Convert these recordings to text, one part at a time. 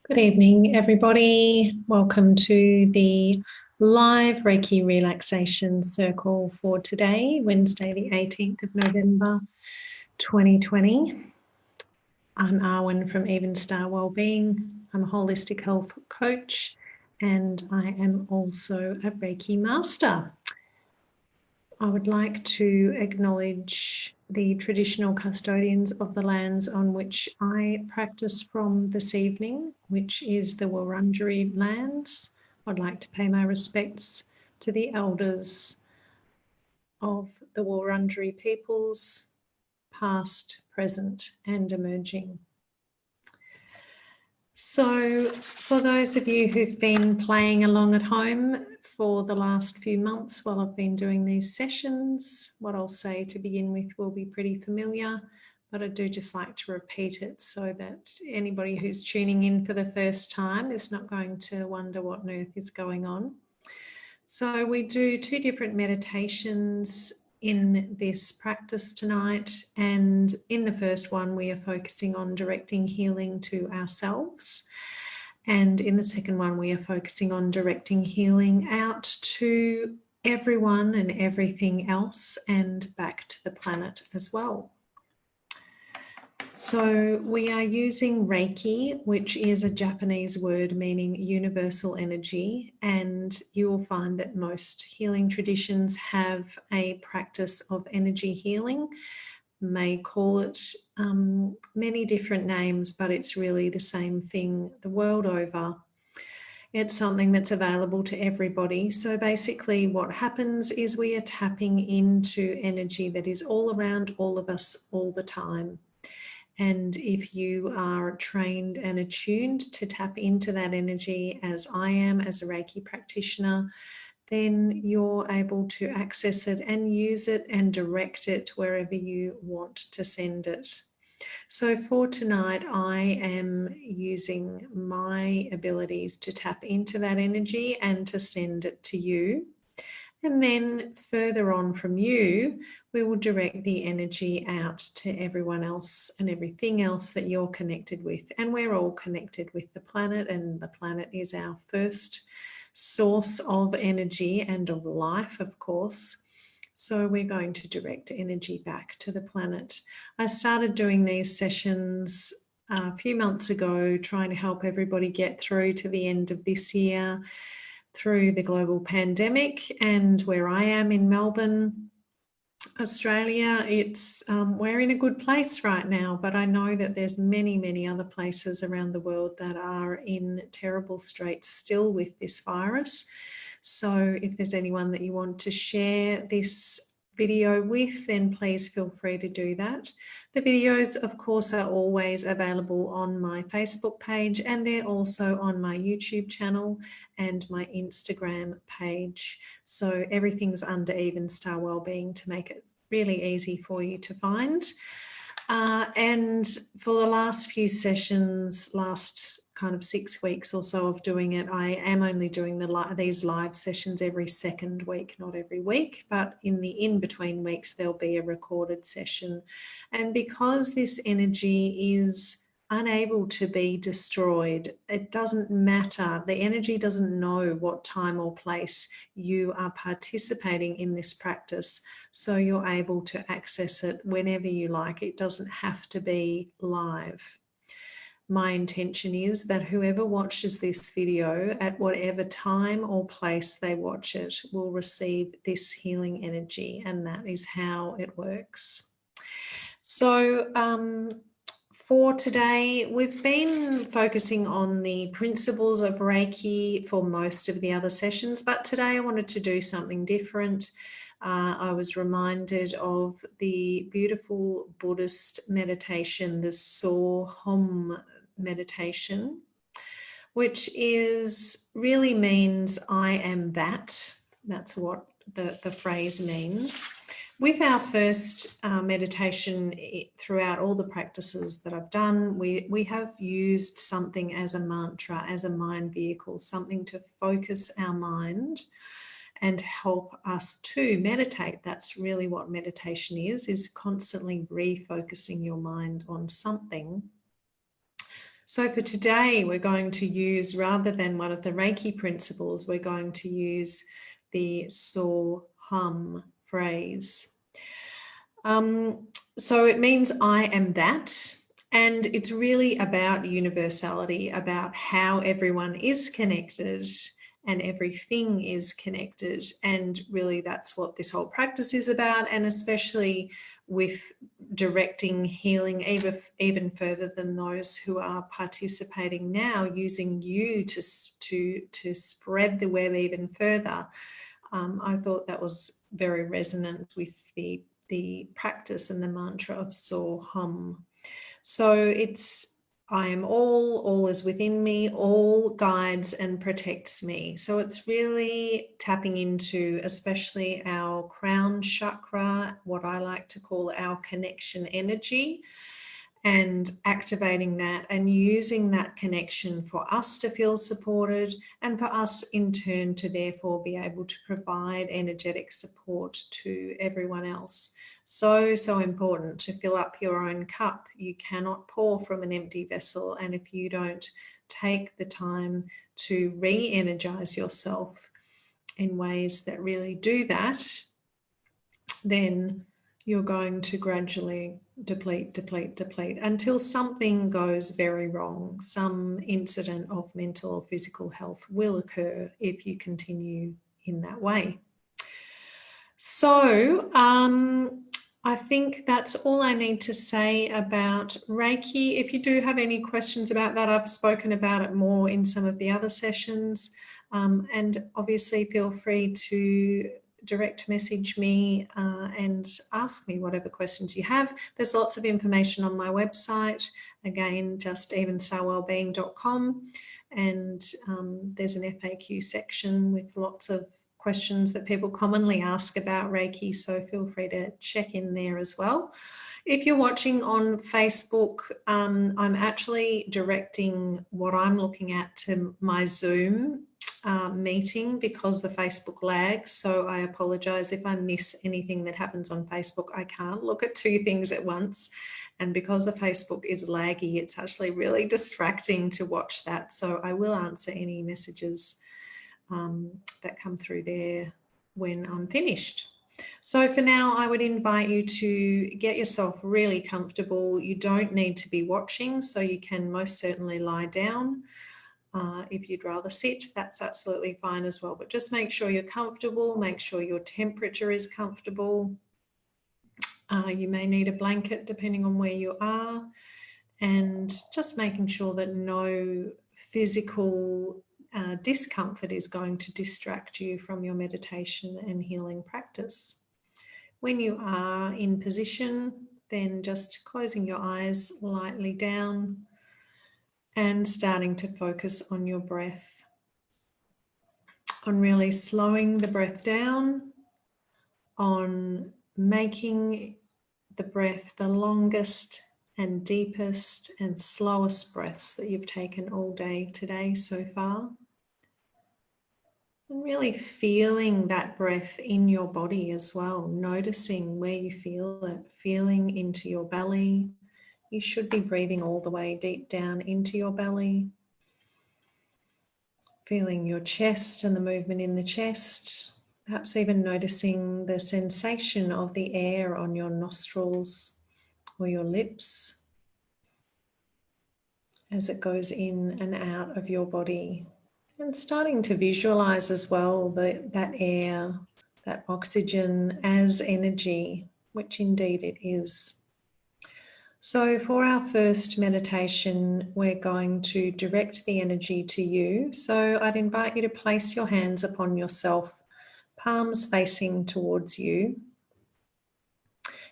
Good evening, everybody. Welcome to the live Reiki Relaxation Circle for today, Wednesday, the 18th of November, 2020. I'm Arwen from Even Star Wellbeing. I'm a holistic health coach and I am also a Reiki master. I would like to acknowledge the traditional custodians of the lands on which I practice from this evening, which is the Wurundjeri lands. I'd like to pay my respects to the elders of the Wurundjeri peoples, past, present, and emerging. So for those of you who've been playing along at home for the last few months while I've been doing these sessions, what I'll say to begin with will be pretty familiar, but I do just like to repeat it so that anybody who's tuning in for the first time is not going to wonder what on earth is going on. So we do two different meditations in this practice tonight, and in the first one we are focusing on directing healing to ourselves, and in the second one we are focusing on directing healing out to everyone and everything else and back to the planet as well. So we are using Reiki, which is a Japanese word meaning universal energy, and you will find that most healing traditions have a practice of energy healing. May call it many different names, but it's really the same thing the world over. It's something that's available to everybody. So basically what happens is we are tapping into energy that is all around all of us all the time. And if you are trained and attuned to tap into that energy, as I am as a Reiki practitioner, then you're able to access it and use it and direct it wherever you want to send it. So for tonight, I am using my abilities to tap into that energy and to send it to you. And then further on from you, we will direct the energy out to everyone else and everything else that you're connected with. And we're all connected with the planet, and the planet is our first source of energy and of life, of course. So we're going to direct energy back to the planet. I started doing these sessions a few months ago, trying to help everybody get through to the end of this year, through the global pandemic. And where I am in Melbourne, Australia, it's we're in a good place right now, but I know that there's many other places around the world that are in terrible straits still with this virus. So if there's anyone that you want to share this video with, then please feel free to do that. The videos, of course, are always available on my Facebook page, and they're also on my YouTube channel and my Instagram page. So everything's under Even Star Wellbeing to make it really easy for you to find. And for the last few sessions, last kind of 6 weeks or so of doing it, I am only doing these live sessions every second week, not every week, but in the in-between weeks there'll be a recorded session. And because this energy is unable to be destroyed, it doesn't matter. The energy doesn't know what time or place you are participating in this practice, so you're able to access it whenever you like. It doesn't have to be live. My intention is that whoever watches this video at whatever time or place they watch it will receive this healing energy, and that is how it works. So for today, we've been focusing on the principles of Reiki for most of the other sessions, but today I wanted to do something different. I was reminded of the beautiful Buddhist meditation, the So Hum meditation, which really means I am that. That's what the phrase means. With our first meditation, throughout all the practices that I've done, we have used something as a mantra, as a mind vehicle, something to focus our mind and help us to meditate. That's really what meditation is constantly refocusing your mind on something So for today, we're going to use, rather than one of the Reiki principles, we're going to use the So Hum phrase. So it means I am that, and it's really about universality, about how everyone is connected and everything is connected. And really that's what this whole practice is about, and especially with directing healing even further than those who are participating now, using you to spread the web even further. I thought that was very resonant with the practice and the mantra of So Hum. So it's I am all is within me, all guides and protects me. So it's really tapping into especially our crown chakra, what I like to call our connection energy, and activating that and using that connection for us to feel supported, and for us in turn to therefore be able to provide energetic support to everyone else. So important to fill up your own cup. You cannot pour from an empty vessel, and if you don't take the time to re-energize yourself in ways that really do that, then you're going to gradually deplete until something goes very wrong. Some incident of mental or physical health will occur if you continue in that way. So I think that's all I need to say about Reiki. If you do have any questions about that, I've spoken about it more in some of the other sessions. And obviously feel free to direct message me and ask me whatever questions you have. There's lots of information on my website, again, just evenstarwellbeing.com, and there's an FAQ section with lots of questions that people commonly ask about Reiki, so feel free to check in there as well. If you're watching on Facebook, I'm actually directing what I'm looking at to my Zoom meeting because the Facebook lags, so I apologize if I miss anything that happens on Facebook. I can't look at two things at once, and because the Facebook is laggy, it's actually really distracting to watch that, so I will answer any messages that come through there when I'm finished. So for now, I would invite you to get yourself really comfortable. You don't need to be watching, so you can most certainly lie down. If you'd rather sit, that's absolutely fine as well, but just make sure you're comfortable, make sure your temperature is comfortable. You may need a blanket depending on where you are, and just making sure that no physical discomfort is going to distract you from your meditation and healing practice. When you are in position, then just closing your eyes lightly down and starting to focus on your breath, on really slowing the breath down, on making the breath the longest and deepest and slowest breaths that you've taken all day today so far. And really feeling that breath in your body as well, noticing where you feel it, feeling into your belly. You should be breathing all the way deep down into your belly. Feeling your chest and the movement in the chest. Perhaps even noticing the sensation of the air on your nostrils or your lips as it goes in and out of your body. And starting to visualize as well that air, that oxygen as energy, which indeed it is. So for our first meditation, we're going to direct the energy to you. So I'd invite you to place your hands upon yourself, palms facing towards you.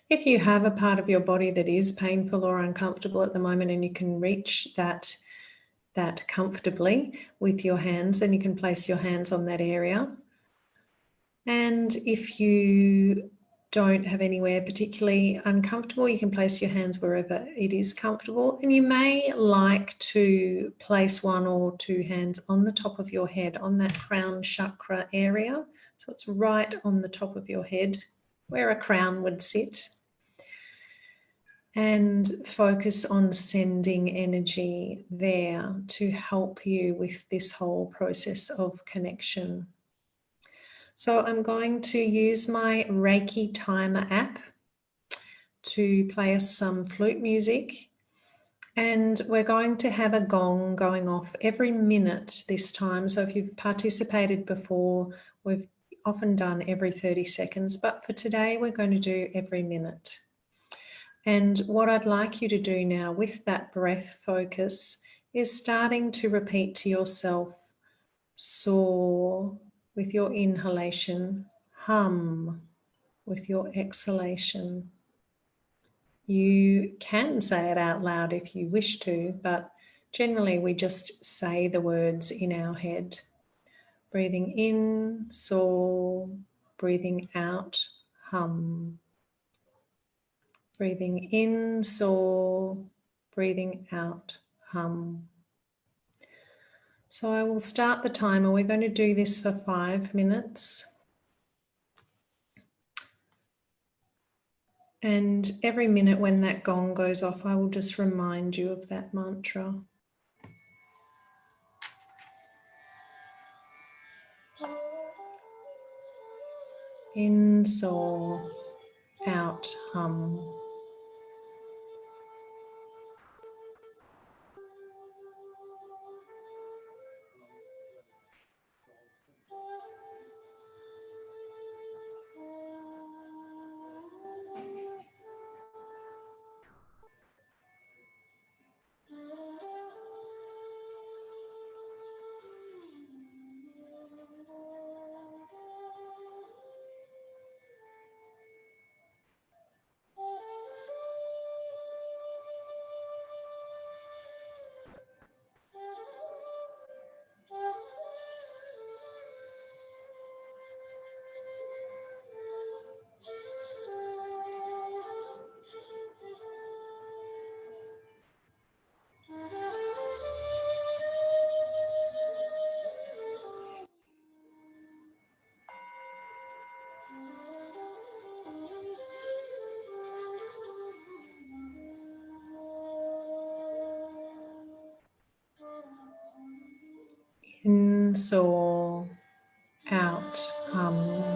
If you have a part of your body that is painful or uncomfortable at the moment and you can reach that comfortably with your hands, then you can place your hands on that area. And if you don't have anywhere particularly uncomfortable, you can place your hands wherever it is comfortable. And you may like to place one or two hands on the top of your head, on that crown chakra area. So it's right on the top of your head where a crown would sit. and focus on sending energy there to help you with this whole process of connection. So I'm going to use my Reiki timer app to play us some flute music, and we're going to have a gong going off every minute this time. So if you've participated before, we've often done every 30 seconds, but for today we're going to do every minute. And what I'd like you to do now with that breath focus is starting to repeat to yourself, soar with your inhalation, hum with your exhalation. You can say it out loud if you wish to, but generally we just say the words in our head. Breathing in, soar, breathing out, hum. Breathing in, soar, breathing out, hum. So I will start the timer. We're going to do this for 5 minutes. And every minute when that gong goes off, I will just remind you of that mantra. In, soar, out, hum. In, soar, out, hum.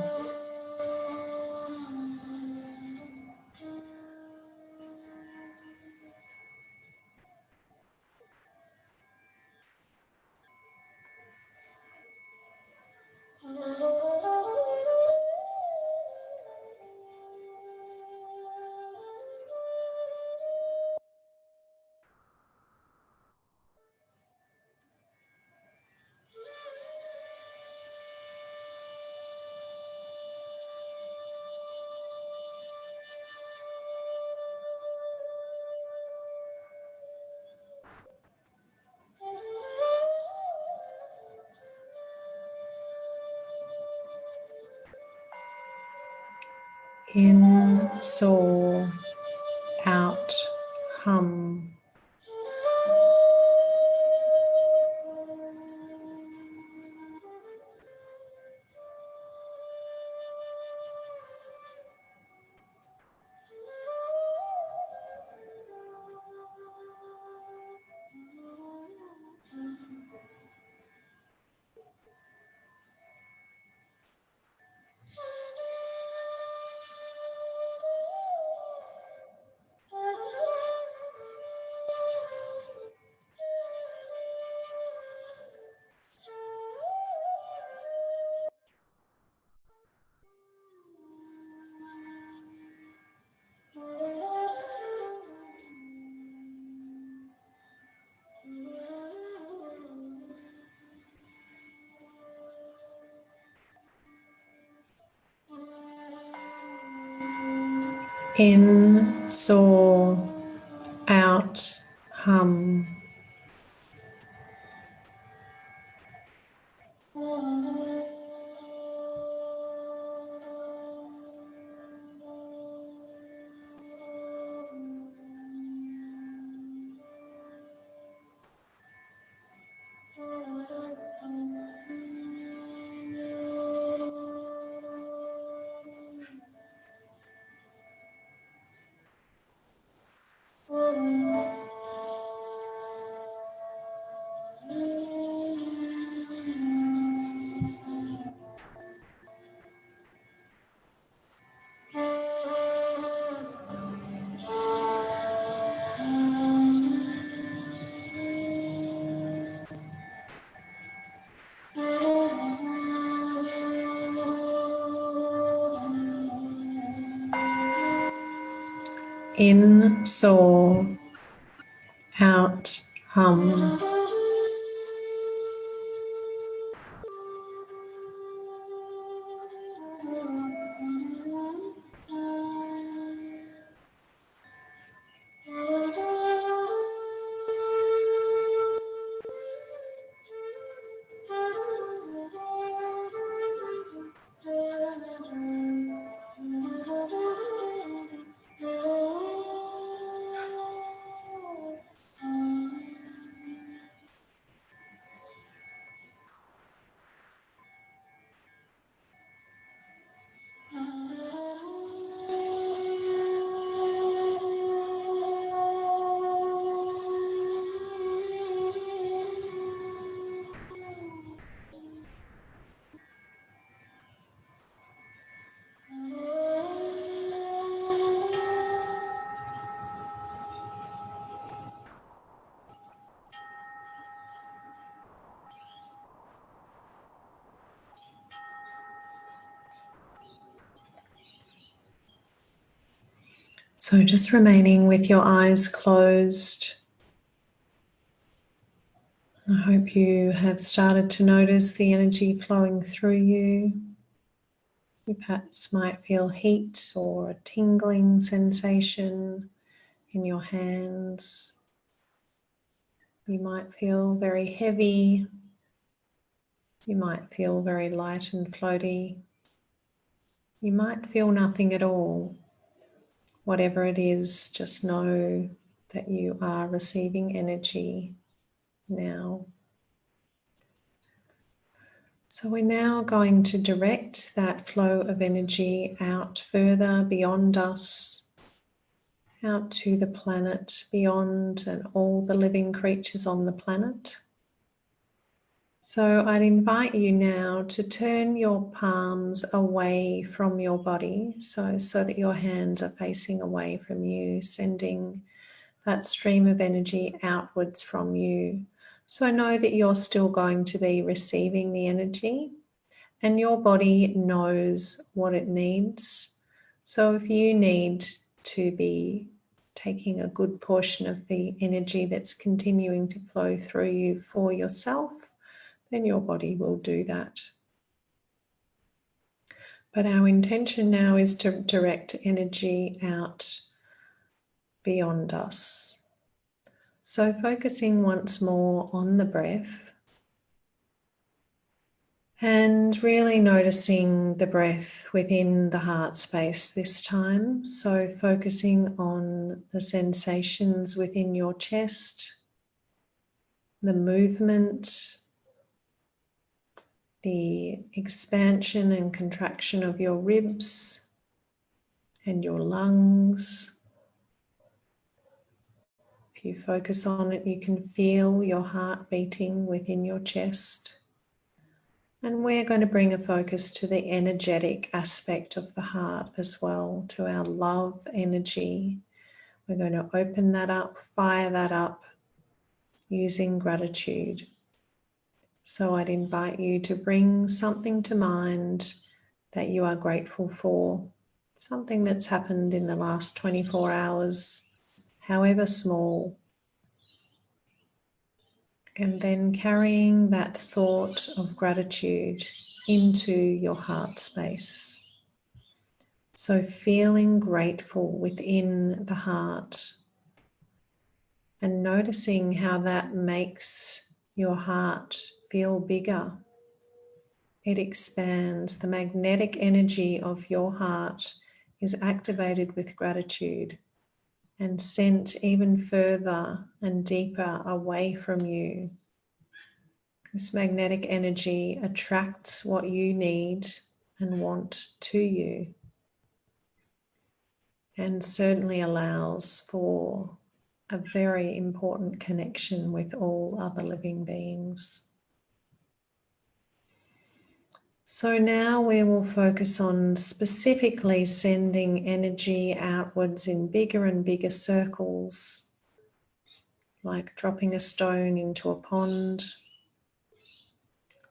In, soar, out, hum. In, soar, out, hum. In, soar, out, hum. So just remaining with your eyes closed. I hope you have started to notice the energy flowing through you. You perhaps might feel heat or a tingling sensation in your hands. You might feel very heavy. You might feel very light and floaty. You might feel nothing at all. Whatever it is, just know that you are receiving energy now. So we're now going to direct that flow of energy out further beyond us, out to the planet, beyond and all the living creatures on the planet. So I'd invite you now to turn your palms away from your body, so that your hands are facing away from you, sending that stream of energy outwards from you. So know that you're still going to be receiving the energy and your body knows what it needs. So if you need to be taking a good portion of the energy that's continuing to flow through you for yourself, then your body will do that. But our intention now is to direct energy out beyond us. So focusing once more on the breath and really noticing the breath within the heart space this time. So focusing on the sensations within your chest, the movement, the expansion and contraction of your ribs and your lungs. If you focus on it, you can feel your heart beating within your chest. And we're going to bring a focus to the energetic aspect of the heart as well, to our love energy. We're going to open that up, fire that up using gratitude. So I'd invite you to bring something to mind that you are grateful for, something that's happened in the last 24 hours, however small. And then carrying that thought of gratitude into your heart space. So feeling grateful within the heart and noticing how that makes your heart feel bigger. It expands. The magnetic energy of your heart is activated with gratitude and sent even further and deeper away from you. This magnetic energy attracts what you need and want to you, and certainly allows for a very important connection with all other living beings. So now we will focus on specifically sending energy outwards in bigger and bigger circles, like dropping a stone into a pond.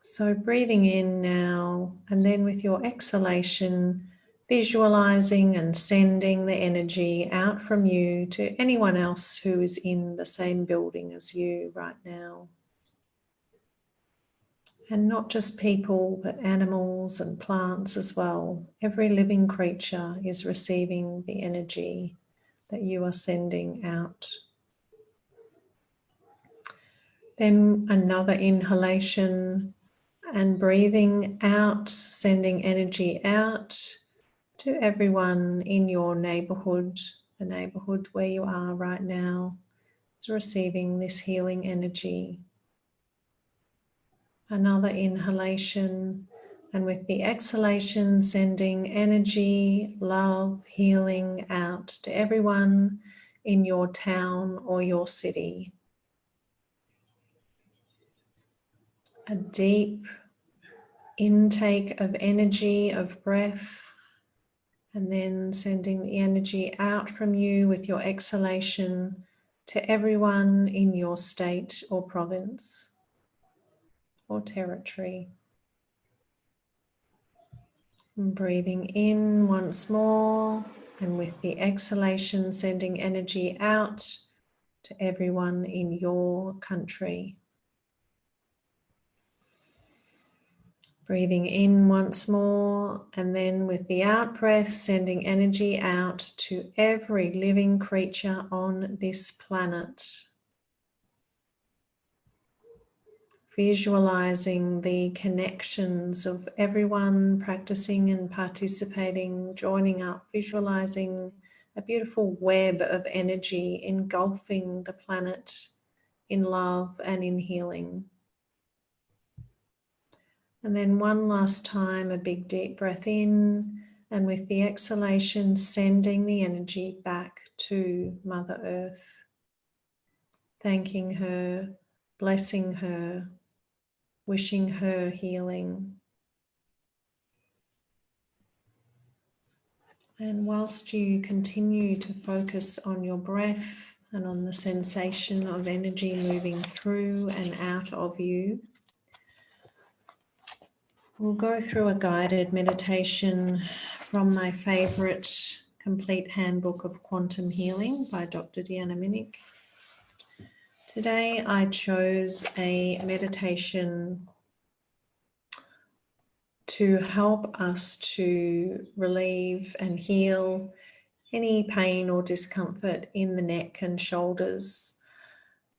So breathing in now, and then with your exhalation, visualizing and sending the energy out from you to anyone else who is in the same building as you right now. And not just people, but animals and plants as well. Every living creature is receiving the energy that you are sending out. Then another inhalation and breathing out, sending energy out to everyone in your neighborhood, the neighborhood where you are right now, is receiving this healing energy. Another inhalation, and with the exhalation, sending energy, love, healing out to everyone in your town or your city. A deep intake of energy, of breath, and then sending the energy out from you with your exhalation to everyone in your state or province or territory. And breathing in once more, and with the exhalation, sending energy out to everyone in your country. Breathing in once more, and then with the out breath, sending energy out to every living creature on this planet. Visualizing the connections of everyone practicing and participating, joining up, visualizing a beautiful web of energy engulfing the planet in love and in healing. And then one last time, a big deep breath in, and with the exhalation, sending the energy back to Mother Earth, thanking her, blessing her, wishing her healing. And whilst you continue to focus on your breath and on the sensation of energy moving through and out of you, we'll go through a guided meditation from my favourite Complete Handbook of Quantum Healing by Dr. Deanna Minnick. Today I chose a meditation to help us to relieve and heal any pain or discomfort in the neck and shoulders.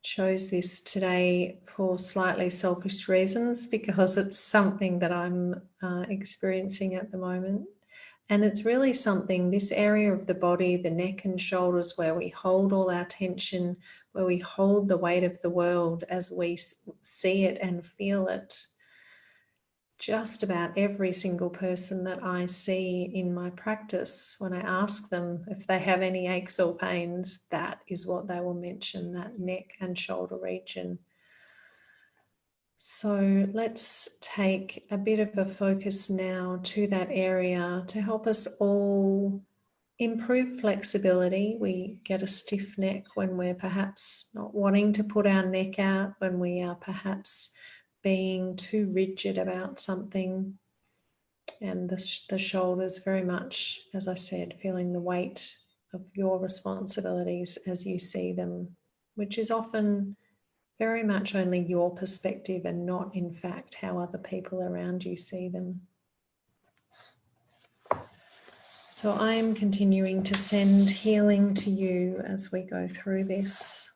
Chose this today for slightly selfish reasons because it's something that I'm experiencing at the moment. And it's really something, this area of the body, the neck and shoulders, where we hold all our tension, where we hold the weight of the world as we see it and feel it. Just about every single person that I see in my practice, when I ask them if they have any aches or pains, that is what they will mention, that neck and shoulder region. So let's take a bit of a focus now to that area to help us all improve flexibility. We get a stiff neck when we're perhaps not wanting to put our neck out, when we are perhaps being too rigid about something, and the shoulders very much, as I said, feeling the weight of your responsibilities as you see them, which is often very much only your perspective and not in fact how other people around you see them. So I am continuing to send healing to you as we go through this.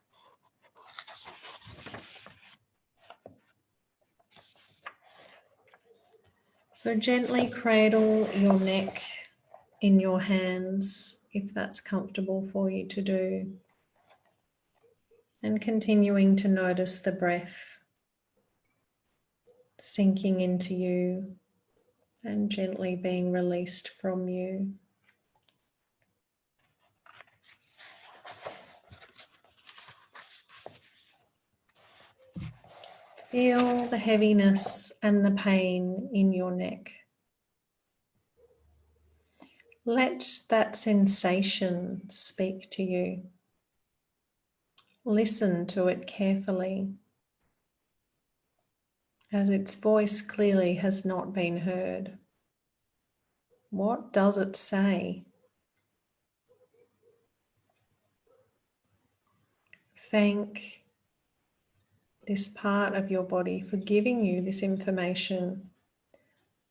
So gently cradle your neck in your hands, if that's comfortable for you to do. And continuing to notice the breath sinking into you and gently being released from you. Feel the heaviness and the pain in your neck. Let that sensation speak to you. Listen to it carefully, as its voice clearly has not been heard. What does it say? Thank this part of your body for giving you this information,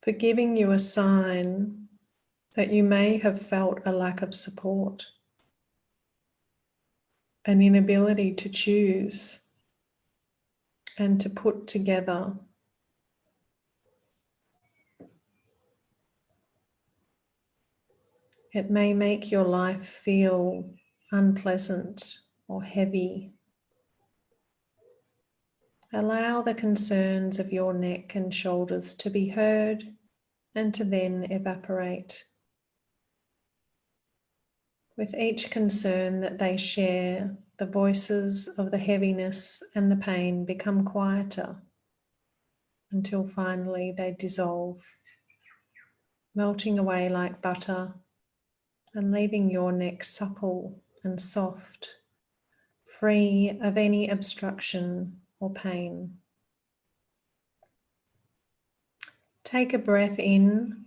for giving you a sign that you may have felt a lack of support, an inability to choose and to put together. It may make your life feel unpleasant or heavy. Allow the concerns of your neck and shoulders to be heard and to then evaporate. With each concern that they share, the voices of the heaviness and the pain become quieter until finally they dissolve, melting away like butter and leaving your neck supple and soft, free of any obstruction or pain. Take a breath in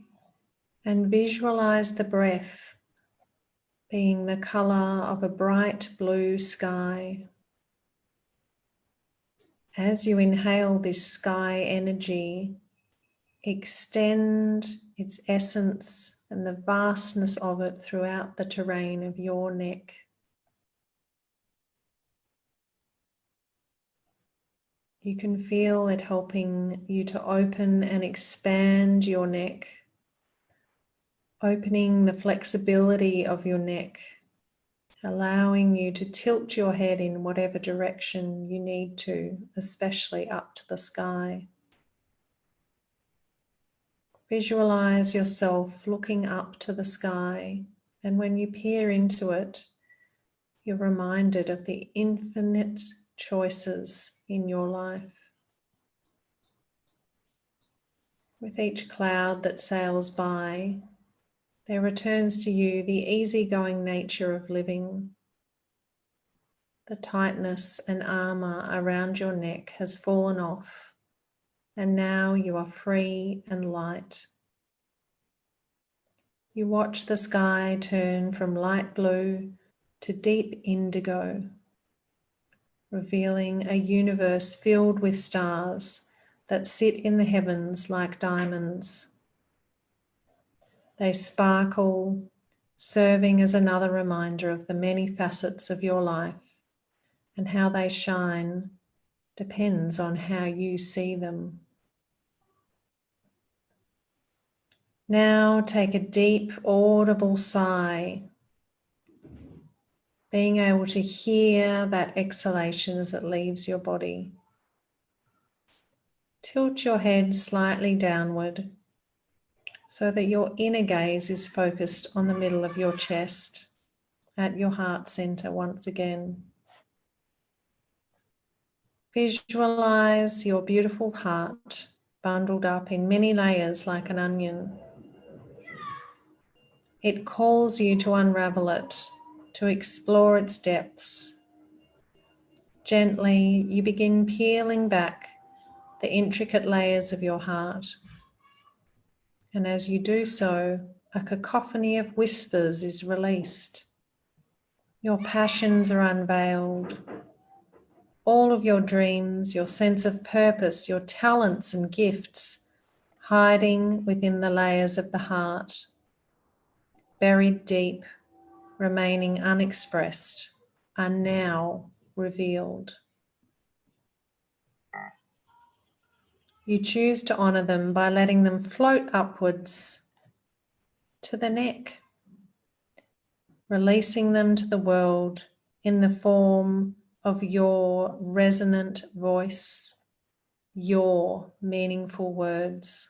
and visualize the breath being the color of a bright blue sky. As you inhale this sky energy, extend its essence and the vastness of it throughout the terrain of your neck. You can feel it helping you to open and expand your neck, opening the flexibility of your neck, allowing you to tilt your head in whatever direction you need to, especially up to the sky. Visualize yourself looking up to the sky, and when you peer into it, you're reminded of the infinite choices in your life. With each cloud that sails by, there returns to you the easygoing nature of living. The tightness and armor around your neck has fallen off, and now you are free and light. You watch the sky turn from light blue to deep indigo, revealing a universe filled with stars that sit in the heavens like diamonds. They sparkle, serving as another reminder of the many facets of your life, and how they shine depends on how you see them. Now take a deep, audible sigh, being able to hear that exhalation as it leaves your body. Tilt your head slightly downward so that your inner gaze is focused on the middle of your chest, at your heart center once again. Visualize your beautiful heart bundled up in many layers like an onion. It calls you to unravel it, to explore its depths. Gently, you begin peeling back the intricate layers of your heart. And as you do so, a cacophony of whispers is released. Your passions are unveiled. All of your dreams, your sense of purpose, your talents and gifts hiding within the layers of the heart, buried deep, remaining unexpressed, are now revealed. You choose to honor them by letting them float upwards to the neck, releasing them to the world in the form of your resonant voice, your meaningful words.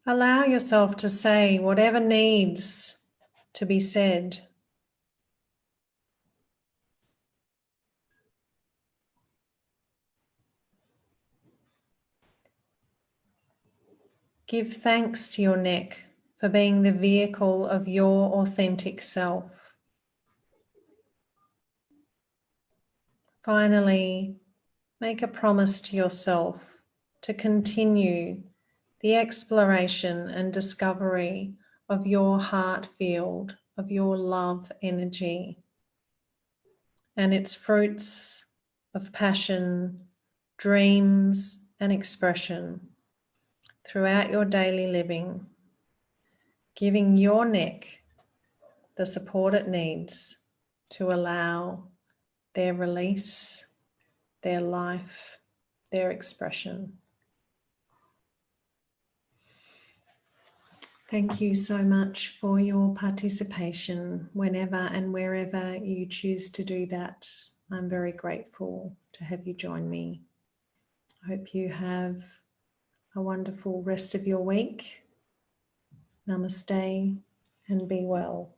Allow yourself to say whatever needs to be said. Give thanks to your neck for being the vehicle of your authentic self. Finally, make a promise to yourself to continue the exploration and discovery of your heart field, of your love energy, and its fruits of passion, dreams, and expression throughout your daily living, giving your neck the support it needs to allow their release, their life, their expression. Thank you so much for your participation whenever and wherever you choose to do that. I'm very grateful to have you join me. I hope you have a wonderful rest of your week. Namaste and be well.